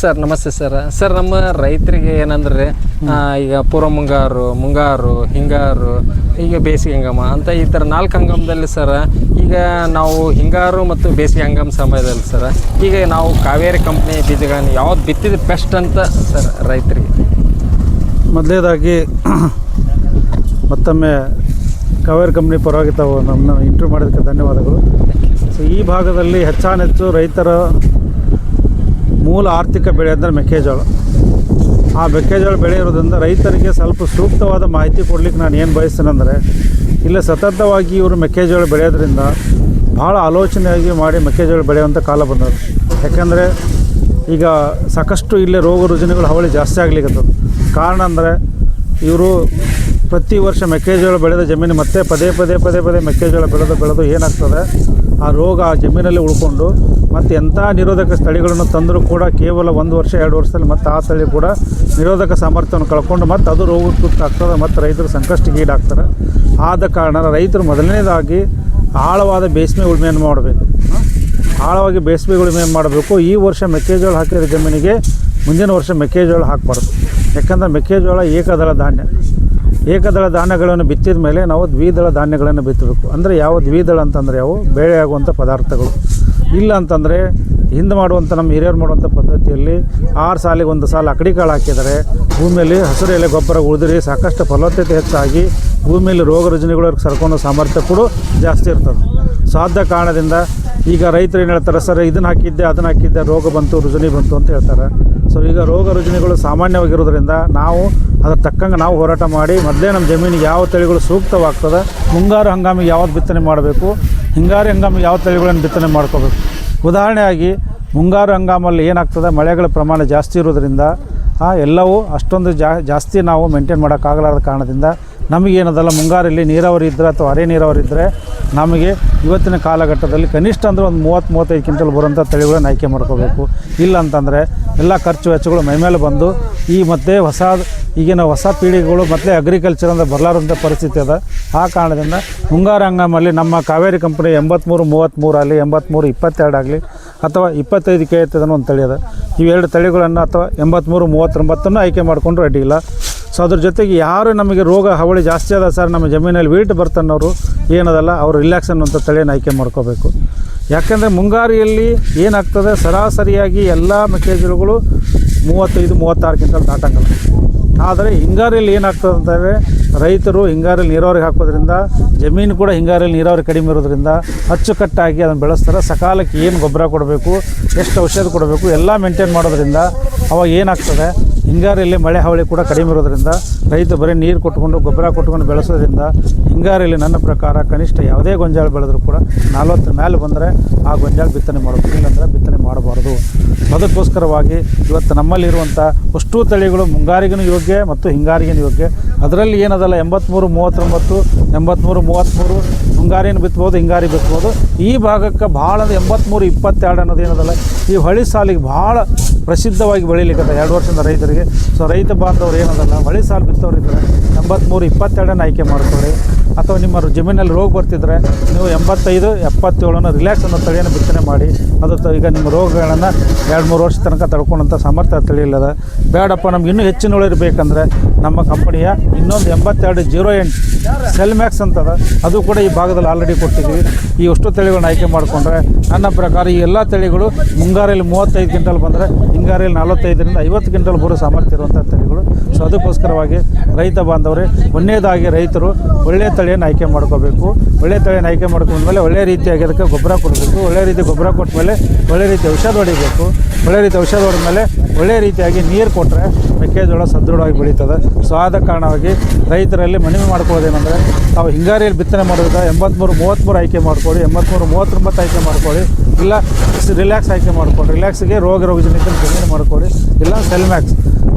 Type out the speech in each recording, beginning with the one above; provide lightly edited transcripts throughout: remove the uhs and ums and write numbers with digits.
Sir ನಮಸ್ತೆ sir. Sir ನಮ್ಮ ರೈತರಿಗೆ ಏನಂದ್ರೆ ಈಗ ಪೂರ್ವ ಮುಂಗಾರು ಹಿಂಗಾರು ಈಗ ಬೇಸಿಗೆ ಹಂಗಾಮ ಅಂತ ಈ ಥರ 4 ಹಂಗಾಮದಲ್ಲಿ ಸರ್ ಈಗ ನಾವು ಹಿಂಗಾರು ಮತ್ತು ಬೇಸಿಗೆ ಹಂಗಾಮ ಸಮಯದಲ್ಲಿ ಸರ್ ಈಗ ನಾವು ಕಾವೇರಿ ಕಂಪ್ನಿ ಬೀಜಗಳನ್ನು ಯಾವ್ದು ಬಿತ್ತಿದ ಬೆಸ್ಟ್ ಅಂತ ಸರ್ ರೈತರಿಗೆ? ಮೊದಲನೇದಾಗಿ ಮತ್ತೊಮ್ಮೆ ಕಾವೇರಿ ಕಂಪ್ನಿ ಪರವಾಗಿ ತಾವು ನಮ್ಮನ್ನ ಇಂಟರ್ವ್ಯೂ ಮಾಡೋದಕ್ಕೆ ಧನ್ಯವಾದಗಳು. ಸೊ ಈ ಭಾಗದಲ್ಲಿ ಹೆಚ್ಚಾನೆಚ್ಚು ರೈತರ ಮೂಲ ಆರ್ಥಿಕ ಬೆಳೆ ಅಂದರೆ ಮೆಕ್ಕೆಜೋಳ. ಆ ಮೆಕ್ಕೆಜೋಳ ಬೆಳೆ ಇರೋದ್ರಿಂದ ರೈತರಿಗೆ ಸ್ವಲ್ಪ ಸೂಕ್ತವಾದ ಮಾಹಿತಿ ಕೊಡ್ಲಿಕ್ಕೆ ನಾನು ಏನು ಬಯಸ್ತೇನೆಂದರೆ, ಇಲ್ಲೇ ಸತತವಾಗಿ ಇವರು ಮೆಕ್ಕೆಜೋಳ ಬೆಳೆಯೋದ್ರಿಂದ ಭಾಳ ಆಲೋಚನೆಯಾಗಿ ಮಾಡಿ ಮೆಕ್ಕೆಜೋಳ ಬೆಳೆಯುವಂಥ ಕಾಲ ಬಂದದ್ದು. ಯಾಕೆಂದರೆ ಈಗ ಸಾಕಷ್ಟು ಇಲ್ಲೇ ರೋಗ ರುಜಿನಗಳು ಹಾವಳಿ ಜಾಸ್ತಿ ಆಗ್ಲಿಕ್ಕತ್ತದ. ಕಾರಣ ಅಂದರೆ ಇವರು ಪ್ರತಿ ವರ್ಷ ಮೆಕ್ಕೆಜೋಳ ಬೆಳೆದ ಜಮೀನು ಮತ್ತೆ ಪದೇ ಮೆಕ್ಕೆಜೋಳ ಬೆಳೆದು ಏನಾಗ್ತದೆ, ಆ ರೋಗ ಆ ಜಮೀನಲ್ಲಿ ಉಳ್ಕೊಂಡು ಮತ್ತು ಎಂಥ ನಿರೋಧಕ ತಳಿಗಳನ್ನು ತಂದರೂ ಕೂಡ ಕೇವಲ 1 ವರ್ಷ 2 ವರ್ಷದಲ್ಲಿ ಮತ್ತು ಆ ತಳಿ ಕೂಡ ನಿರೋಧಕ ಸಾಮರ್ಥ್ಯವನ್ನು ಕಳ್ಕೊಂಡು ಮತ್ತು ಅದು ರೋಗಕ್ಕೆ ತುತ್ತಾಗ್ತದೆ ಮತ್ತು ರೈತರು ಸಂಕಷ್ಟಕ್ಕೆ ಈಡಾಗ್ತಾರೆ. ಆದ ಕಾರಣ ರೈತರು ಮೊದಲನೇದಾಗಿ ಆಳವಾದ ಬೇಸಿಗೆ ಉಳುಮೆಯನ್ನು ಮಾಡಬೇಕು. ಆಳವಾಗಿ ಬೇಸಿಗೆ ಉಳುಮೆಯನ್ನು ಮಾಡಬೇಕು. ಈ ವರ್ಷ ಮೆಕ್ಕೆಜೋಳ ಹಾಕಿದ ಜಮೀನಿಗೆ ಮುಂದಿನ ವರ್ಷ ಮೆಕ್ಕೆಜೋಳ ಹಾಕಬಾರ್ದು. ಯಾಕಂದರೆ ಮೆಕ್ಕೆಜೋಳ ಏಕದಳ ಧಾನ್ಯಗಳನ್ನು ಬಿತ್ತಿದ ಮೇಲೆ ನಾವು ದ್ವಿದಳ ಧಾನ್ಯಗಳನ್ನು ಬಿತ್ತಬೇಕು. ಅಂದರೆ ಯಾವ ದ್ವಿದಳ ಅಂತಂದರೆ ಯಾವ ಬೇಳೆಯಾಗುವಂಥ ಪದಾರ್ಥಗಳು. ಇಲ್ಲ ಅಂತಂದರೆ ಹಿಂದೆ ಮಾಡುವಂಥ ನಮ್ಮ ಹಿರಿಯರು ಮಾಡುವಂಥ ಪದ್ಧತಿಯಲ್ಲಿ 6 ಸಾಲಿಗೆ 1 ಸಾಲು ಅಕಡಿ ಕಾಳು ಹಾಕಿದರೆ ಭೂಮಿಯಲ್ಲಿ ಹಸಿರು ಎಲೆ ಗೊಬ್ಬರ ಉಳಿದ್ರಿ ಸಾಕಷ್ಟು ಫಲವತ್ತತೆ ಹೆಚ್ಚಾಗಿ ಭೂಮಿಯಲ್ಲಿ ರೋಗ ರುಜಿನಗಳು ಸರ್ಕೊಳ್ಳೋ ಸಾಮರ್ಥ್ಯ ಕೂಡ ಜಾಸ್ತಿ ಇರ್ತದೆ. ಸೊ ಆದ ಕಾರಣದಿಂದ ಈಗ ರೈತರು ಏನು ಹೇಳ್ತಾರೆ, ಸರ್ ಇದನ್ನು ಹಾಕಿದ್ದೆ ಅದನ್ನು ಹಾಕಿದ್ದೆ ರೋಗ ಬಂತು ರುಜಿನಿ ಬಂತು ಅಂತ ಹೇಳ್ತಾರೆ. ಸೊ ಈಗ ರೋಗ ರುಜಿನಿಗಳು ಸಾಮಾನ್ಯವಾಗಿರೋದ್ರಿಂದ ನಾವು ಅದ್ರ ತಕ್ಕಂಗೆ ನಾವು ಹೋರಾಟ ಮಾಡಿ ಮೊದಲೇ ನಮ್ಮ ಜಮೀನಿಗೆ ಯಾವ ತಳಿಗಳು ಸೂಕ್ತವಾಗ್ತದೆ, ಮುಂಗಾರು ಹಂಗಾಮಿಗೆ ಯಾವ್ದು ಬಿತ್ತನೆ ಮಾಡಬೇಕು, ಹಿಂಗಾರು ಹಂಗಾಮಿಗೆ ಯಾವ ತಳಿಗಳನ್ನು ಬಿತ್ತನೆ ಮಾಡ್ಕೋಬೇಕು. ಉದಾಹರಣೆಯಾಗಿ ಮುಂಗಾರು ಹಂಗಾಮಲ್ಲಿ ಏನಾಗ್ತದೆ, ಮಳೆಗಳ ಪ್ರಮಾಣ ಜಾಸ್ತಿ ಇರೋದ್ರಿಂದ ಎಲ್ಲವೂ ಅಷ್ಟೊಂದು ಜಾಸ್ತಿ ನಾವು ಮೇಂಟೈನ್ ಮಾಡೋಕ್ಕಾಗಲಾರದ ಕಾರಣದಿಂದ ನಮಗೇನದಲ್ಲ ಮುಂಗಾರಲ್ಲಿ ನೀರಾವರಿ ಇದ್ದರೆ ಅಥವಾ ಅರೆ ನೀರಾವರಿ ಇದ್ದರೆ ನಮಗೆ ಇವತ್ತಿನ ಕಾಲಘಟ್ಟದಲ್ಲಿ ಕನಿಷ್ಠ ಅಂದರೆ ಒಂದು 30-35 ಕ್ವಿಂಟಲ್ ಬರುವಂಥ ತಳಿಗಳನ್ನು ಆಯ್ಕೆ ಮಾಡ್ಕೋಬೇಕು. ಇಲ್ಲ ಅಂತಂದರೆ ಎಲ್ಲ ಖರ್ಚು ವೆಚ್ಚಗಳು ಮೈಮೇಲೆ ಬಂದು ಈ ಮತ್ತೆ ಈಗಿನ ಹೊಸ ಪೀಳಿಗೆಗಳು ಮತ್ತು ಅಗ್ರಿಕಲ್ಚರ್ ಅಂದರೆ ಬರಲಾರಂಥ ಪರಿಸ್ಥಿತಿ ಅದ. ಆ ಕಾರಣದಿಂದ ಮುಂಗಾರು ಹಂಗಾಮಲ್ಲಿ ನಮ್ಮ ಕಾವೇರಿ ಕಂಪ್ನಿ 83-33 ಆಗಲಿ 83-22 ಆಗಲಿ ಅಥವಾ 25 KH ಒಂದು ತಳಿ ಅದ. ಇವೆರಡು ತಳಿಗಳನ್ನು ಅಥವಾ 83-39 ಆಯ್ಕೆ ಮಾಡಿಕೊಂಡ್ರು ಅಡ್ಡಿಲ್ಲ. ಸೊ ಅದ್ರ ಜೊತೆಗೆ ಯಾರು ನಮಗೆ ರೋಗ ಹಾವಳಿ ಜಾಸ್ತಿ ಅದ ಸರ್ ನಮ್ಮ ಜಮೀನಲ್ಲಿ ವೀಟ್ ಬರ್ತನ್ನೋರು ಏನದಲ್ಲ ಅವರು ರಿಲ್ಯಾಕ್ಸ್ ಅನ್ನುವಂಥ ತಳಿಯನ್ನು ಆಯ್ಕೆ ಮಾಡ್ಕೋಬೇಕು. ಯಾಕೆಂದರೆ ಮುಂಗಾರಿಯಲ್ಲಿ ಏನಾಗ್ತದೆ, ಸರಾಸರಿಯಾಗಿ ಎಲ್ಲ ಮೆಕ್ಕೆಜೋಳಗಳು 35-36 ಕ್ವಿಂಟಲ್ ದಾಟಂಗಲ್ಲ. ಆದರೆ ಹಿಂಗಾರಿಯಲ್ಲಿ ಏನಾಗ್ತದೆ ಅಂತಂದರೆ ರೈತರು ಹಿಂಗಾರಲ್ಲಿ ನೀರಾವರಿಗೆ ಹಾಕೋದ್ರಿಂದ ಜಮೀನು ಕೂಡ ಹಿಂಗಾರಲ್ಲಿ ನೀರಾವರಿ ಕಡಿಮೆ ಇರೋದ್ರಿಂದ ಅಚ್ಚುಕಟ್ಟಾಗಿ ಅದನ್ನು ಬೆಳೆಸ್ತಾರೆ. ಸಕಾಲಕ್ಕೆ ಏನು ಗೊಬ್ಬರ ಕೊಡಬೇಕು, ಎಷ್ಟು ಔಷಧ ಕೊಡಬೇಕು ಎಲ್ಲ ಮೇಂಟೈನ್ ಮಾಡೋದ್ರಿಂದ ಅವಾಗ ಏನಾಗ್ತದೆ, ಹಿಂಗಾರಿಯಲ್ಲಿ ಮಳೆ ಹಾವಳಿ ಕೂಡ ಕಡಿಮೆ ಇರೋದ್ರಿಂದ ರೈತ ಬರೀ ನೀರು ಕೊಟ್ಕೊಂಡು ಗೊಬ್ಬರ ಕೊಟ್ಕೊಂಡು ಬೆಳೆಸೋದ್ರಿಂದ ಹಿಂಗಾರಿಯಲ್ಲಿ ನನ್ನ ಪ್ರಕಾರ ಕನಿಷ್ಠ ಯಾವುದೇ ಗೊಂಜಾಳ ಬೆಳೆದರೂ ಕೂಡ 40 ಮೇಲೆ ಬಂದರೆ ಆ ಗೊಂಜಾಳ ಬಿತ್ತನೆ ಮಾಡಬೇಕು, ಇಲ್ಲಾಂದರೆ ಬಿತ್ತನೆ ಮಾಡಬಾರ್ದು. ಅದಕ್ಕೋಸ್ಕರವಾಗಿ ಇವತ್ತು ನಮ್ಮಲ್ಲಿರುವಂಥ ಅಷ್ಟೂ ತಳಿಗಳು ಮುಂಗಾರಿಗೂ ಯೋಗ್ಯ ಮತ್ತು ಹಿಂಗಾರಿಗೂ ಯೋಗ್ಯ. ಅದರಲ್ಲಿ ಏನದಲ್ಲ 83-39, 83-33 ಮುಂಗಾರಿನ ಬಿತ್ಬೋದು, ಹಿಂಗಾರಿ ಬಿತ್ಬೋದು. ಈ ಭಾಗಕ್ಕೆ ಭಾಳ 83-22 ಅನ್ನೋದು ಏನದಲ್ಲ ಈ ಹೊಳಿ ಸಾಲಿಗೆ ಭಾಳ ಪ್ರಸಿದ್ಧವಾಗಿ ಬೆಳೀಲಿಕ್ಕೆ 2 ವರ್ಷದ ರೈತರಿಗೆ. ಸೊ ರೈತ ಬಾಂಧವರು ಏನದಲ್ಲ ಹೊಳಿ ಸಾಲು ಬಿತ್ತವ್ರು ಇದ್ದರೆ 83-22 ಆಯ್ಕೆ ಮಾಡ್ಕೊಳ್ಳಿ. ಅಥವಾ ನಿಮ್ಮ ಜಮೀನಲ್ಲಿ ರೋಗ ಬರ್ತಿದ್ರೆ ನೀವು 85-77 ರಿಲ್ಯಾಕ್ಸ್ ಅನ್ನೋ ತಳಿಯನ್ನು ಬಿತ್ತನೆ ಮಾಡಿ. ಅದು ಈಗ ನಿಮ್ಮ ರೋಗಗಳನ್ನು 2-3 ವರ್ಷ ತನಕ ತಡ್ಕೊಂಡಂಥ ಸಾಮರ್ಥ್ಯ ತಳಿಯಿಲ್ಲದ. ಬೇಡಪ್ಪ ನಮ್ಗೆ ಇನ್ನೂ ಹೆಚ್ಚಿನ ಇಳುವರಿ ಬೇಕಂದರೆ ನಮ್ಮ ಕಂಪನಿಯ ಇನ್ನೊಂದು 82-08 ಸೆಲ್ಮ್ಯಾಕ್ಸ್ ಅಂತದ, ಅದು ಕೂಡ ಈ ಭಾಗದಲ್ಲಿ ಆಲ್ರೆಡಿ ಕೊಟ್ಟಿದ್ದೀವಿ. ಈ ಅಷ್ಟು ತಳಿಗಳನ್ನ ಆಯ್ಕೆ ಮಾಡಿಕೊಂಡ್ರೆ ನನ್ನ ಪ್ರಕಾರ ಈ ಎಲ್ಲ ತಳಿಗಳು ಮುಂಗಾರಲ್ಲಿ 35 ಕ್ವಿಂಟಲ್ ಬಂದರೆ ಹಿಂಗಾರಿಯಲ್ಲಿ 45-50 ಕ್ವಿಂಟಲ್ ಬರೋ ಸಾಮರ್ಥ್ಯ ಇರುವಂಥ ತಳಿಗಳು. ಸೊ ಅದಕ್ಕೋಸ್ಕರವಾಗಿ ರೈತ ಬಾಂಧವರೇ ಒಂದನೇದಾಗಿ ರೈತರು ಒಳ್ಳೆಯ ತಳಿಯನ್ನು ಆಯ್ಕೆ ಮಾಡ್ಕೋಬೇಕು. ಒಳ್ಳೆಯ ತಳಿಯನ್ನು ಆಯ್ಕೆ ಮಾಡ್ಕೊಂಡ್ಮೇಲೆ ಒಳ್ಳೆಯ ರೀತಿಯಾಗಿ ಅದಕ್ಕೆ ಗೊಬ್ಬರ ಕೊಡಬೇಕು. ಒಳ್ಳೆಯ ರೀತಿ ಗೊಬ್ಬರ ಕೊಟ್ಟ ಮೇಲೆ ಒಳ್ಳೆಯ ರೀತಿ ಔಷಧ ಹೊಡಿಬೇಕು. ಒಳ್ಳೆಯ ರೀತಿ ಔಷಧ ಹೊಡೆದ ಮೇಲೆ ಒಳ್ಳೆಯ ರೀತಿಯಾಗಿ ನೀರು ಕೊಟ್ಟರೆ ಮೆಕ್ಕೆಜೋಳ ಸದೃಢವಾಗಿ ಬೆಳೀತದೆ. ಸೊ ಆದ ಕಾರಣವಾಗಿ ರೈತರಲ್ಲಿ ಮನವಿ ಮಾಡ್ಕೊಳ್ಳೋದೇನೆಂದರೆ ತಾವು ಹಿಂಗಾರಿಯಲ್ಲಿ ಬಿತ್ತನೆ ಮಾಡೋದಕ್ಕೆ 83-33 ಆಯ್ಕೆ ಮಾಡ್ಕೊಳ್ಳಿ, 83-39 ಆಯ್ಕೆ ಮಾಡ್ಕೊಳ್ಳಿ, ಇಲ್ಲ ರಿಲ್ಯಾಕ್ಸ್ ಆಯ್ಕೆ ಮಾಡ್ಕೊಳ್ಳಿ. ರಿಲ್ಯಾಕ್ಸ್ಗೆ ರೋಗಜನಿತ ಜಮೀನು ಮಾಡ್ಕೊಳ್ಳಿ, ಇಲ್ಲ ಸೆಲ್ಮ್ಯಾಕ್ಸ್.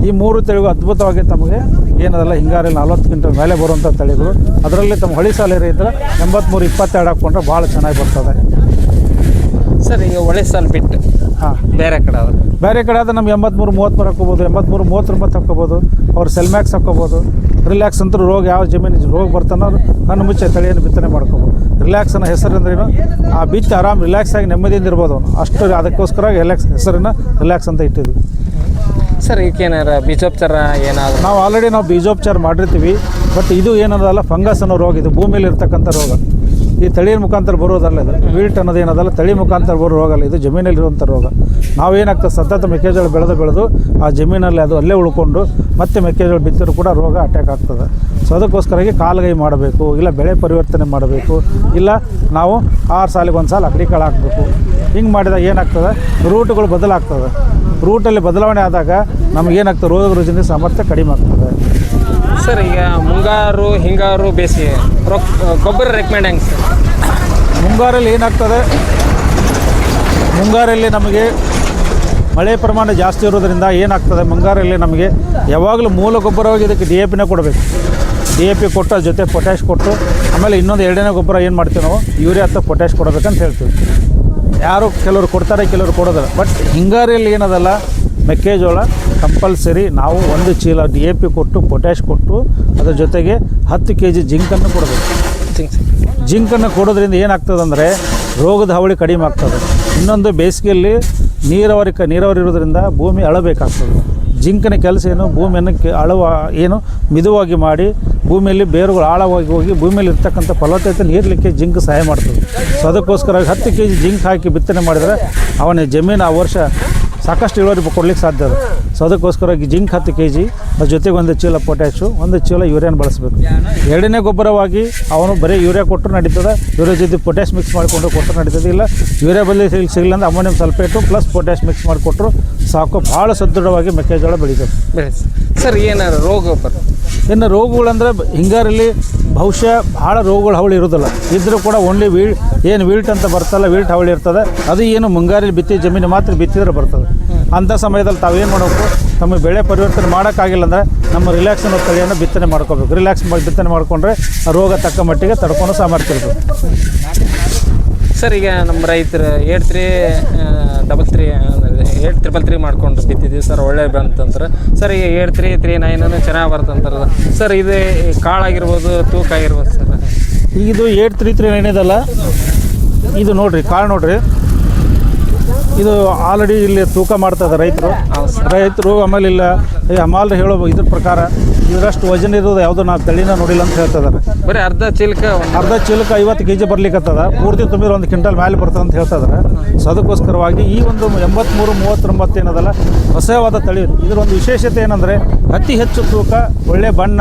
ಈ 3 ತಳಿಗಳು ಅದ್ಭುತವಾಗಿ ತಮಗೆ ಏನದಲ್ಲ ಹಿಂಗಾರಲ್ಲಿ 40 ಕ್ವಿಂಟಲ್ ಮೇಲೆ ಬರುವಂಥ ತಳಿಗಳು. ಅದರಲ್ಲಿ ತಮ್ಮ ಹೊಳಿ ಸಾಲ ಇದ್ದರೆ 83-22 ಹಾಕ್ಕೊಂಡ್ರೆ ಭಾಳ ಚೆನ್ನಾಗಿ ಬರ್ತದೆ ಸರ್. ಈಗ ಹೊಳೆ ಸಾಲು ಬಿಟ್ಟು ಬೇರೆ ಕಡೆ ಆದ್ರೆ ನಮ್ಗೆ 83-33 ಹಾಕ್ಕೋಬೋದು, 83-39 ಹಾಕ್ಕೋಬೋದು. ಅವ್ರು ಸೆಲ್ಮ್ಯಾಕ್ಸ್ ಹಾಕ್ಕೋಬೋದು. ರಿಲ್ಯಾಕ್ಸ್ ಅಂತ ರೋಗ ಯಾವ ಜಮೀನು ರೋಗ ಬರ್ತಾನೋ ಕಣ್ಣು ಮುಚ್ಚೆ ತಳಿಯನ್ನು ಬಿತ್ತನೆ ಮಾಡ್ಕೋಬೋದು. ರಿಲ್ಯಾಕ್ಸ್ ಅನ್ನೋ ಹೆಸರಿಂದ್ರೇನು ಆ ಬಿತ್ತು ಆರಾಮ್ ರಿಲ್ಯಾಕ್ಸ್ ಆಗಿ ನೆಮ್ಮದಿಯಿಂದ ಇರ್ಬೋದು ಅವನು. ಅಷ್ಟು ಅದಕ್ಕೋಸ್ಕರ ಹೆಸರನ್ನು ರಿಲ್ಯಾಕ್ಸ್ ಅಂತ ಇಟ್ಟಿದ್ವಿ. ಸರ್ ಈಗೇನಾರ ಬೀಜೋಪಚಾರ ಏನಾದರೂ ನಾವು ಆಲ್ರೆಡಿ ಬೀಜೋಪಚಾರ ಮಾಡಿರ್ತೀವಿ. ಬಟ್ ಇದು ಏನದಲ್ಲ ಫಂಗಸ್ ಅನ್ನೋ ರೋಗ, ಇದು ಭೂಮಿಯಲ್ಲಿ ಇರ್ತಕ್ಕಂಥ ರೋಗ. ಈ ತಳಿಯ ಮುಖಾಂತರ ಬರೋದಲ್ಲ, ಇದು ವಿಲ್ಟ್ ಅನ್ನೋದು ಏನದಲ್ಲ ತಳಿ ಮುಖಾಂತರ ಬರೋ ರೋಗ ಅಲ್ಲ, ಇದು ಜಮೀನಲ್ಲಿರುವಂಥ ರೋಗ. ನಾವೇನಾಗ್ತದೆ ಸತತ ಮೆಕ್ಕೆಜೋಳ ಬೆಳೆದು ಆ ಜಮೀನಲ್ಲಿ ಅದು ಅಲ್ಲೇ ಉಳ್ಕೊಂಡು ಮತ್ತೆ ಮೆಕ್ಕೆಜೋಳ ಬಿತ್ತರೂ ಕೂಡ ರೋಗ ಅಟ್ಯಾಕ್ ಆಗ್ತದೆ. ಸೊ ಅದಕ್ಕೋಸ್ಕರವಾಗಿ ಕಾಲುಗೈ ಮಾಡಬೇಕು, ಇಲ್ಲ ಬೆಳೆ ಪರಿವರ್ತನೆ ಮಾಡಬೇಕು, ಇಲ್ಲ ನಾವು 6 ಸಾಲಿಗೆ ಒಂದು ಸಾಲ ಅಗಡಿ ಕಾಳು ಹಾಕಬೇಕು. ಹಿಂಗೆ ಮಾಡಿದಾಗ ಏನಾಗ್ತದೆ, ರೂಟ್ಗಳು ಬದಲಾಗ್ತದೆ. ರೂಟಲ್ಲಿ ಬದಲಾವಣೆ ಆದಾಗ ನಮಗೇನಾಗ್ತದೆ, ರೋಗ ರುಜಿನ ಸಾಮರ್ಥ್ಯ ಕಡಿಮೆ ಆಗ್ತದೆ. ಸರ್ ಈಗ ಮುಂಗಾರು ಹಿಂಗಾರು ಬೇಸಿಗೆ ಗೊಬ್ಬರ ರೆಕಮೆಂಡ್ ಹೆಂಗೆ ಸರ್? ಮುಂಗಾರಲ್ಲಿ ಏನಾಗ್ತದೆ, ಮುಂಗಾರಲ್ಲಿ ನಮಗೆ ಮಳೆ ಪ್ರಮಾಣ ಜಾಸ್ತಿ ಇರೋದ್ರಿಂದ ಏನಾಗ್ತದೆ, ಮುಂಗಾರಲ್ಲಿ ನಮಗೆ ಯಾವಾಗಲೂ ಮೂಲ ಗೊಬ್ಬರವಾಗಿ ಇದಕ್ಕೆ DAPನೇ ಕೊಡಬೇಕು. DAP ಕೊಟ್ಟು ಅದ್ರ ಜೊತೆ ಪೊಟ್ಯಾಶ್ ಕೊಟ್ಟು ಆಮೇಲೆ ಇನ್ನೊಂದು 2ನೇ ಗೊಬ್ಬರ ಏನು ಮಾಡ್ತೀವಿ ನಾವು, ಯೂರಿಯಾ ಅಥವಾ ಪೊಟ್ಯಾಶ್ ಕೊಡಬೇಕಂತ ಹೇಳ್ತೀವಿ. ಯಾರು ಕೆಲವರು ಕೊಡ್ತಾರೆ, ಕೆಲವರು ಕೊಡೋದಿಲ್ಲ. ಬಟ್ ಹಿಂಗಾರಿಯಲ್ಲಿ ಏನದಲ್ಲ, ಮೆಕ್ಕೆಜೋಳ ಕಂಪಲ್ಸರಿ ನಾವು 1 ಚೀಲ DAP ಕೊಟ್ಟು ಪೊಟ್ಯಾಶ್ ಕೊಟ್ಟು ಅದ್ರ ಜೊತೆಗೆ 10 kg ಜಿಂಕನ್ನು ಕೊಡಬೇಕು. ಜಿಂಕನ್ನು ಕೊಡೋದ್ರಿಂದ ಏನಾಗ್ತದೆ ಅಂದರೆ ರೋಗದ ಹಾವಳಿ ಕಡಿಮೆ ಆಗ್ತದೆ. ಇನ್ನೊಂದು ಬೇಸಿಗೆಯಲ್ಲಿ ನೀರಾವರಿ ಇರೋದ್ರಿಂದ ಭೂಮಿ ಅಳಬೇಕಾಗ್ತದೆ. ಜಿಂಕನ ಕೆಲಸ ಏನು, ಭೂಮಿಯನ್ನು ಏನು ಮಿದುವಾಗಿ ಮಾಡಿ ಭೂಮಿಯಲ್ಲಿ ಬೇರುಗಳು ಆಳವಾಗಿ ಹೋಗಿ ಭೂಮಿಯಲ್ಲಿ ಇರ್ತಕ್ಕಂಥ ಫಲವತ್ತತೆ ನೀರಲಿಕ್ಕೆ ಜಿಂಕ್ ಸಹಾಯ ಮಾಡ್ತದೆ. ಸೊ ಅದಕ್ಕೋಸ್ಕರ 10 kg ಜಿಂಕ್ ಹಾಕಿ ಬಿತ್ತನೆ ಮಾಡಿದರೆ ಅವನ ಜಮೀನು ಆ ವರ್ಷ ಸಾಕಷ್ಟು ಇಳುವರಿ ಕೊಡ್ಲಿಕ್ಕೆ ಸಾಧ್ಯ ಇದೆ. ಸೊ ಅದಕ್ಕೋಸ್ಕರವಾಗಿ ಜಿಂಕ್ 10 kg, ಅದ್ರ ಜೊತೆಗೆ 1 ಚೀಲ ಪೊಟ್ಯಾಶು, 1 ಚೀಲ ಯೂರಿಯಾನ ಬಳಸಬೇಕು. 2ನೇ ಗೊಬ್ಬರವಾಗಿ ಅವನು ಬರೀ ಯೂರಿಯಾ ಕೊಟ್ಟರು ನಡೀತದೆ, ಯೂರಿಯಾ ಜೊತೆ ಪೊಟ್ಯಾಶ್ ಮಿಕ್ಸ್ ಮಾಡಿಕೊಂಡು ಕೊಟ್ಟರು ನಡೀತದೆ. ಇಲ್ಲ ಯೂರಿಯಾ ಬದಲಿ ಸಿಗಲಿಲ್ಲ ಅಂದರೆ ammonium sulphate plus potash mix ಮಾಡಿಕೊಟ್ರು ಸಾಕು. ಭಾಳ ಸದೃಢವಾಗಿ ಮೆಕ್ಕೆಜೋಳ ಬೆಳೀತದೆ. ಸರ್ ಏನಾರು ರೋಗ ಬರ್ತದೆ? ಇನ್ನು ರೋಗಗಳಂದರೆ ಹಿಂಗಾರಲ್ಲಿ ಬಹುಶಃ ಭಾಳ ರೋಗಗಳು ಹಾವಳಿ ಇರೋದಿಲ್ಲ. ಇದ್ದರೂ ಕೂಡ ಓನ್ಲಿ ವೀಲ್ಟ್ ಅಂತ ಬರ್ತಲ್ಲ, ವೀಲ್ಟ್ ಹಾವಳಿ ಇರ್ತದೆ. ಅದು ಏನು ಮುಂಗಾರಲ್ಲಿ ಬಿತ್ತಿ ಜಮೀನು ಮಾತ್ರ ಬಿತ್ತಿದ್ರೆ ಬರ್ತದೆ. ಅಂಥ ಸಮಯದಲ್ಲಿ ತಾವೇನು ಮಾಡಬೇಕು, ತಮಗೆ ಬೆಳೆ ಪರಿವರ್ತನೆ ಮಾಡೋಕ್ಕಾಗಿಲ್ಲ ಅಂದರೆ ನಮ್ಮ ರಿಲ್ಯಾಕ್ಸ್ ಅನ್ನೋ ತಳಿಯನ್ನು ಬಿತ್ತನೆ ಮಾಡ್ಕೋಬೇಕು. ರಿಲ್ಯಾಕ್ಸ್ ಬಿತ್ತನೆ ಮಾಡಿಕೊಂಡ್ರೆ ಆ ರೋಗ ತಕ್ಕ ಮಟ್ಟಿಗೆ ತಡ್ಕೊಂಡು ಸಾಮರ್ಥ್ಯ ಇರ್ತದೆ. ಸರ್ ಈಗ ನಮ್ಮ ರೈತರು 8-3 ಮಾಡ್ಕೊಂಡು ಬಿತ್ತಿದ್ದೀವಿ ಸರ್, ಒಳ್ಳೆ ಬಂತಂದ್ರೆ. ಸರ್ ಈಗ 8-3-3-9 ಚೆನ್ನಾಗಿ ಬರ್ತಂತಾರೆ ಸರ್. ಇದು ಕಾಳಾಗಿರ್ಬೋದು, ತೂಕ ಆಗಿರ್ಬೋದು ಸರ್. ಈಗ ಇದು 8-3-3-9 ಇದಲ್ಲ, ಇದು ನೋಡಿರಿ ಕಾಳು ನೋಡಿರಿ, ಇದು ಆಲ್ರೆಡಿ ಇಲ್ಲಿ ತೂಕ ಮಾಡ್ತದೆ ರೈತರು. ಆಮೇಲೆ ಇಲ್ಲ ಈ ಹಮಾಲ್ರು ಹೇಳೋ ಇದ್ರ ಪ್ರಕಾರ ಇದರಷ್ಟು ವಜನ್ ಇರೋದು ಯಾವುದೋ ನಾವು ತಳಿನ ನೋಡಿಲ್ಲ ಅಂತ ಹೇಳ್ತಿದ್ದಾರೆ. ಬರೀ ಅರ್ಧ ಚೀಲಕ್ಕೆ 50 kg ಬರ್ಲಿಕ್ಕತ್ತದ, ಪೂರ್ತಿ ತುಂಬಿರೋ 1 ಕ್ವಿಂಟಲ್ ಮೇಲೆ ಬರ್ತದೆ ಅಂತ ಹೇಳ್ತಿದ್ದಾರೆ. ಸೊ ಅದಕ್ಕೋಸ್ಕರವಾಗಿ ಈ ಒಂದು 83-39 ಏನದಲ್ಲ ಹೊಸವಾದ ತಳಿ. ಇದರ ಒಂದು ವಿಶೇಷತೆ ಏನಂದರೆ ಅತಿ ಹೆಚ್ಚು ತೂಕ, ಒಳ್ಳೆ ಬಣ್ಣ,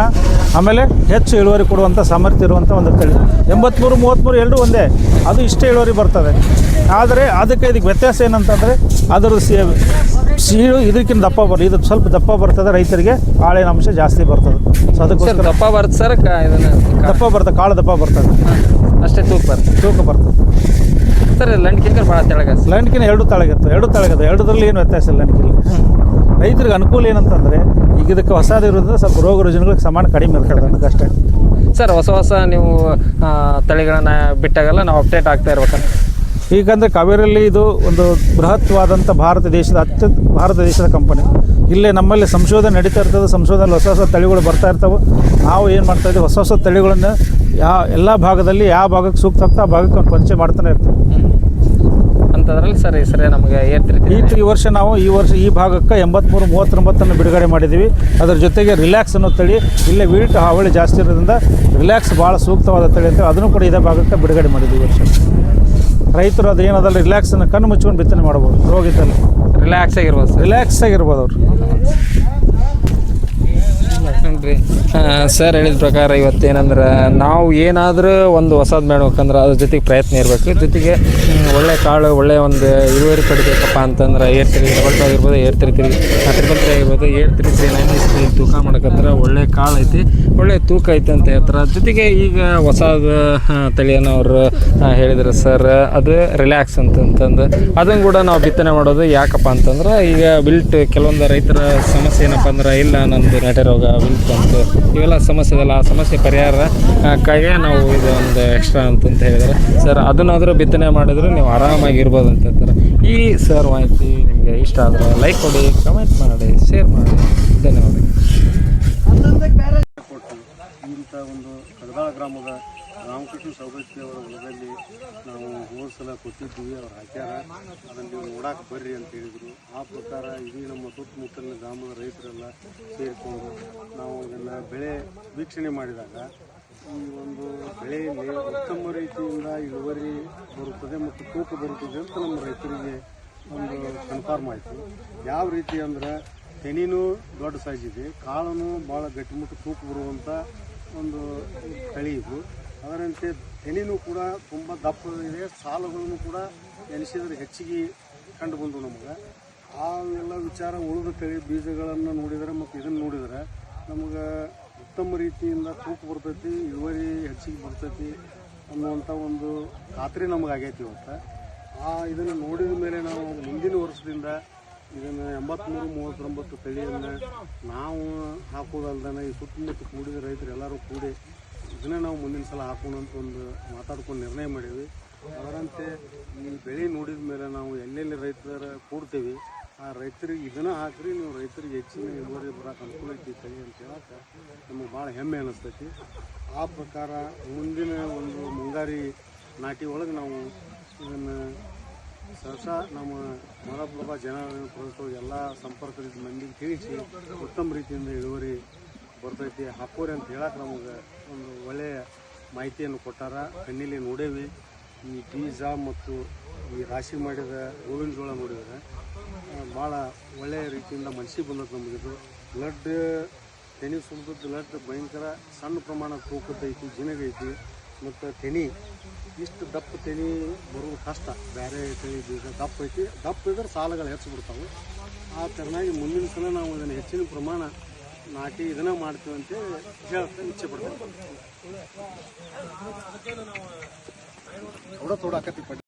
ಆಮೇಲೆ ಹೆಚ್ಚು ಇಳುವರಿ ಕೊಡುವಂಥ ಸಾಮರ್ಥ್ಯ ಇರುವಂಥ ಒಂದು ತಳಿ. 83-33 ಎರಡೂ ಒಂದೇ, ಅದು ಇಷ್ಟೇ ಇಳುವರಿ ಬರ್ತದೆ. ಆದರೆ ಅದಕ್ಕೆ ಇದಕ್ಕೆ ವ್ಯತ್ಯಾಸ ಏನಂತಂದರೆ ಅದರ ಸೀಳು ಇದಕ್ಕಿಂತ ದಪ್ಪ ಇದು ಸ್ವಲ್ಪ ದಪ್ಪ ಬರ್ತದೆ, ರೈತರಿಗೆ ಹಾಳಿನ ಅಂಶ ಜಾಸ್ತಿ ಬರ್ತದೆ. ಸೊ ಅದಕ್ಕೋಸ್ಕರ ದಪ್ಪ ಬರ್ತದೆ ಸರ್, ದಪ್ಪ ಬರ್ತದೆ, ಕಾಳು ದಪ್ಪ ಬರ್ತದೆ, ಅಷ್ಟೇ ತೂಕ ಬರ್ತದೆ ಸರ್. ಲಂಡ್ಕಿಂಕರ್ ಭಾಳ ತೆಳಗ, ಲಂಡ್ಕಿನ 2 ತೆಳಗಿರ್ತದೆ, 2 ತೆಳಗದ, 2ರಲ್ಲಿ ಏನು ವ್ಯತ್ಯಾಸ ಇಲ್ಲ. ಲಂಡ್ಕಿಲ್ಲಿ ರೈತರಿಗೆ ಅನುಕೂಲ ಏನಂತಂದರೆ ಈಗ ಇದಕ್ಕೆ ಹೊಸದಿರೋದ್ರಿಂದ ಸ್ವಲ್ಪ ರೋಗ ರುಜಿನಗಳಿಗೆ ಸಮಾನ ಕಡಿಮೆ ಇರ್ತದೆ ಅನ್ನೋದಷ್ಟೇ ಸರ್. ಹೊಸ ನೀವು ತಳಿಗಳನ್ನು ಬಿಟ್ಟಾಗೆಲ್ಲ ನಾವು ಅಪ್ಡೇಟ್ ಆಗ್ತಾ ಇರ್ಬೇಕಂತ. ಈಗಂದರೆ ಕಾವೇರಿಯಲ್ಲಿ ಇದು ಒಂದು ಬೃಹತ್ವಾದಂಥ ಭಾರತ ದೇಶದ ಕಂಪನಿ. ಇಲ್ಲೇ ನಮ್ಮಲ್ಲಿ ಸಂಶೋಧನೆ ನಡೀತಾ ಇರ್ತದೆ. ಸಂಶೋಧನೆ ಹೊಸ ತಳಿಗಳು ಬರ್ತಾ ಇರ್ತವೆ. ನಾವು ಏನು ಮಾಡ್ತಾಯಿದ್ದೀವಿ, ಹೊಸ ತಳಿಗಳನ್ನು ಎಲ್ಲ ಭಾಗದಲ್ಲಿ ಯಾವ ಭಾಗಕ್ಕೆ ಸೂಕ್ತ ಆಗ್ತಾ ಆ ಭಾಗಕ್ಕೆ ಒಂದು ಪರಿಚಯ ಮಾಡ್ತಾನೆ ಇರ್ತೀವಿ. ಅಂಥದ್ರಲ್ಲಿ ಸರ್ ಈ ಸರಿ ನಮಗೆ ಈ ವರ್ಷ ನಾವು ಈ ಭಾಗಕ್ಕೆ 83-39 ಬಿಡುಗಡೆ ಮಾಡಿದ್ದೀವಿ. ಅದರ ಜೊತೆಗೆ ರಿಲ್ಯಾಕ್ಸ್ ಅನ್ನೋ ತಳಿ, ಇಲ್ಲೇ ವೀಲ್ಟ್ ಹಾವಳಿ ಜಾಸ್ತಿ ಇರೋದ್ರಿಂದ ರಿಲ್ಯಾಕ್ಸ್ ಭಾಳ ಸೂಕ್ತವಾದ ತಳಿ ಅಂತ ಅದನ್ನು ಕೂಡ ಇದೇ ಭಾಗಕ್ಕೆ ಬಿಡುಗಡೆ ಮಾಡಿದ್ದೀವಿ ಈ ವರ್ಷ. ರೈತರು ಅದು ಏನದಲ್ಲ ರಿಲ್ಯಾಕ್ಸನ್ನು ಕಣ್ಣು ಮುಚ್ಕೊಂಡು ಬಿತ್ತನೆ ಮಾಡ್ಬೋದು. ರೋಗಿದ್ದಲ್ಲಿ ರಿಲ್ಯಾಕ್ಸ್ ಆಗಿರ್ಬೋದು ಅವರು. ನೋಡ್ರಿ ಸರ್ ಹೇಳಿದ ಪ್ರಕಾರ ಇವತ್ತೇನಂದ್ರೆ ನಾವು ಏನಾದರೂ ಒಂದು ಹೊಸದು ಮಾಡ್ಬೇಕಂದ್ರೆ ಅದ್ರ ಜೊತೆಗೆ ಪ್ರಯತ್ನ ಇರಬೇಕು. ಜೊತೆಗೆ ಒಳ್ಳೆ ಕಾಳು, ಒಳ್ಳೆ ಒಂದು ಇಳುವರಿ ಪಡಿಬೇಕಪ್ಪ ಅಂತಂದ್ರೆ 8-3 ಆಗಿರ್ಬೋದು, 8-3 ಆಗಿರ್ಬೋದು, 8-3-9 ತೂಕ ಮಾಡಕತ್ರ ಒಳ್ಳೆ ಕಾಳು ಐತಿ, ಒಳ್ಳೆ ತೂಕ ಐತೆ ಅಂತ ಹೇಳ್ತಾರೆ. ಜೊತೆಗೆ ಈಗ ಹೊಸದು ತಳಿಯನ್ನು ಅವರು ಹೇಳಿದ್ರು ಸರ್, ಅದು ರಿಲ್ಯಾಕ್ಸ್ ಅಂತಂದು ಅದನ್ನು ಕೂಡ ನಾವು ಬಿತ್ತನೆ ಮಾಡೋದು ಯಾಕಪ್ಪ ಅಂತಂದ್ರೆ ಈಗ ವಿಲ್ಟ್ ಕೆಲವೊಂದು ರೈತರ ಸಮಸ್ಯೆ ಏನಪ್ಪ ಅಂದ್ರೆ ಇಲ್ಲ ನಂದು ನೆಟೆ ರೋಗ ವಿಲ್ಟ್ ಬಂತು, ಇವೆಲ್ಲ ಸಮಸ್ಯೆ ಇದಲ್ಲ, ಆ ಸಮಸ್ಯೆ ಪರಿಹಾರಕ್ಕಾಗೆ ನಾವು ಇದು ಒಂದು ಎಕ್ಸ್ಟ್ರಾ ಅಂತಂತ ಹೇಳಿದರೆ ಸರ್, ಅದನ್ನಾದರೂ ಬಿತ್ತನೆ ಮಾಡಿದ್ರೆ ನೀವು ಆರಾಮಾಗಿರ್ಬೋದು ಅಂತ ಹೇಳ್ತಾರೆ. ಈ ಸರ್ ಮಾಹಿತಿ ನಿಮಗೆ ಇಷ್ಟ ಆದರೆ ಲೈಕ್ ಕೊಡಿ, ಕಮೆಂಟ್ ಮಾಡಿ, ಶೇರ್ ಮಾಡಿ. ಧನ್ಯವಾದಗಳು. ಇಂಥ ಒಂದು ಕಡದಾಳ ಗ್ರಾಮದ ರಾಮಕೃಷ್ಣ ಸೌಭಾಗ್ಯ ಅವರ ಹೊಲದಲ್ಲಿ ನಾವು ಹೋದ ಸಲ ಕೊಟ್ಟಿದ್ದೀವಿ, ಅವ್ರು ಹಾಕ್ಯಾರ, ಅದನ್ನು ನೀವು ನೋಡಕ್ಕೆ ಬರ್ರಿ ಅಂತ ಹೇಳಿದರು. ಆ ಪ್ರಕಾರ ಇಡೀ ನಮ್ಮ ಸುತ್ತಮುತ್ತಲಿನ ಗ್ರಾಮದ ರೈತರೆಲ್ಲ ಸೇರಿಕೊಂಡು ನಾವು ಅದನ್ನು ಬೆಳೆ ವೀಕ್ಷಣೆ ಮಾಡಿದಾಗ ಈ ಒಂದು ಬೆಳೆಯಲ್ಲಿ ಉತ್ತಮ ರೀತಿಯಿಂದ ಇಳುವರಿ ಬರುತ್ತದೆ ಮತ್ತು ತೂಕ ಬರುತ್ತದೆ ಅಂತ ನಮ್ಮ ರೈತರಿಗೆ ಒಂದು ಕನ್ಫರ್ಮ್ ಆಯಿತು. ಯಾವ ರೀತಿ ಅಂದ್ರೆ ತೆನಿನೂ ದೊಡ್ಡ ಸೈಜ್ ಇದೆ, ಕಾಳನು ಭಾಳ ಗಟ್ಟಿಮುಟ್ಟು ತೂಕ ಬರುವಂಥ ಒಂದು ತಳಿ ಇದು. ಅದರಂತೆ ತೆನಿನೂ ಕೂಡ ತುಂಬ ದಪ್ಪ ಇದೆ, ಸಾಲುಗಳನ್ನು ಕೂಡ ಎನಿಸಿದ್ರೆ ಹೆಚ್ಚಿಗೆ ಕಂಡು ಬಂದು ನಮಗೆ. ಆ ಎಲ್ಲ ವಿಚಾರ ಉಳಿದ ತಳಿ ಬೀಜಗಳನ್ನು ನೋಡಿದರೆ ಮತ್ತು ಇದನ್ನು ನೋಡಿದರೆ ನಮಗೆ ಉತ್ತಮ ರೀತಿಯಿಂದ ತೂಕ ಬರ್ತೈತಿ, ಇಳುವರಿ ಹೆಚ್ಚಿಗೆ ಬರ್ತೈತಿ ಅನ್ನುವಂಥ ಒಂದು ಖಾತ್ರಿ ನಮಗಾಗೈತಿ ಇವತ್ತು. ಇದನ್ನು ನೋಡಿದ ಮೇಲೆ ನಾವು ಮುಂದಿನ ವರ್ಷದಿಂದ ಇದನ್ನು 8339 ತಳಿಯನ್ನು ನಾವು ಹಾಕೋದಲ್ದನ ಈ ಸುತ್ತಮುತ್ತ ಕೂಡಿದ ರೈತರು ಎಲ್ಲರೂ ಕೂಡಿ ಇದನ್ನೇ ನಾವು ಮುಂದಿನ ಸಲ ಹಾಕೋಣ ಅಂತ ಒಂದು ಮಾತಾಡ್ಕೊಂಡು ನಿರ್ಣಯ ಮಾಡೀವಿ. ಅದರಂತೆ ಈ ಬೆಳೆ ನೋಡಿದ ಮೇಲೆ ನಾವು ಎಲ್ಲೆಲ್ಲಿ ರೈತರ ಕೂಡ್ತೀವಿ ಆ ರೈತರಿಗೆ ಇದನ್ನು ಹಾಕ್ರಿ, ನೀವು ರೈತರಿಗೆ ಹೆಚ್ಚಿನ ಇಳುವರಿ ಬರೋಕೆ ಅನುಕೂಲ ಐತಿ ತಳಿ ಅಂತ ಹೇಳಕ್ಕೆ ನಮಗೆ ಭಾಳ ಹೆಮ್ಮೆ ಅನ್ನಿಸ್ತೈತಿ. ಆ ಪ್ರಕಾರ ಮುಂದಿನ ಒಂದು ಮುಂಗಾರಿ ನಾಟಿ ಒಳಗೆ ನಾವು ಇದನ್ನು ಸಹಸಾ ನಮ್ಮ ಮಲಪ್ರಭಾ ಪ್ರದೇಶದೊಳಗೆ ಎಲ್ಲ ಸಂಪರ್ಕದ ಮಂದಿಗೆ ತಿಳಿಸಿ ಉತ್ತಮ ರೀತಿಯಿಂದ ಇಳುವರಿ ಬರ್ತೈತಿ ಹಾಕೋರಿ ಅಂತ ಹೇಳಕ್ಕೆ ನಮಗೆ ಒಂದು ಒಳ್ಳೆಯ ಮಾಹಿತಿಯನ್ನು ಕೊಟ್ಟಾರ. ಕಣ್ಣಿಲಿ ನೋಡೇವಿ. ಈ ಬೀಜ ಮತ್ತು ಈ ರಾಶಿ ಮಾಡಿದ ಗೋವಿನ ಜೋಳ ನೋಡಿದರೆ ಭಾಳ ಒಳ್ಳೆಯ ರೀತಿಯಿಂದ ಮನಸ್ಸಿಗೆ ಬಂದದ್ದು ನಮಗಿದು. ಬ್ಲಡ್ ತೆನಿ ಸುರಿದದ್ದು ಬ್ಲಡ್ ಭಯಂಕರ ಸಣ್ಣ ಪ್ರಮಾಣ ತೂಕದೈತಿ, ಜಿನಗೈತಿ ಮತ್ತು ತೆನಿ ಇಷ್ಟು ದಪ್ಪ ತೆನಿ ಬರೋದು ಕಷ್ಟ. ಬೇರೆ ತೆನಿ ಬೀಜ ದಪ್ಪ ಐತಿ, ದಪ್ಪ ಇದ್ರೆ ಸಾಲಗಳು ಹೆಚ್ಚು ಬಿಡ್ತಾವೆ. ಆ ಥರನಾಗಿ ಮುಂದಿನ ಸಲ ನಾವು ಇದನ್ನು ಹೆಚ್ಚಿನ ಪ್ರಮಾಣ ನಾಟಿ ಇದನ್ನು ಮಾಡ್ತೀವಿ ಅಂತ ಹೇಳಕ್ಕೆ ಇಚ್ಛೆ ಪಡ್ತೇವೆ.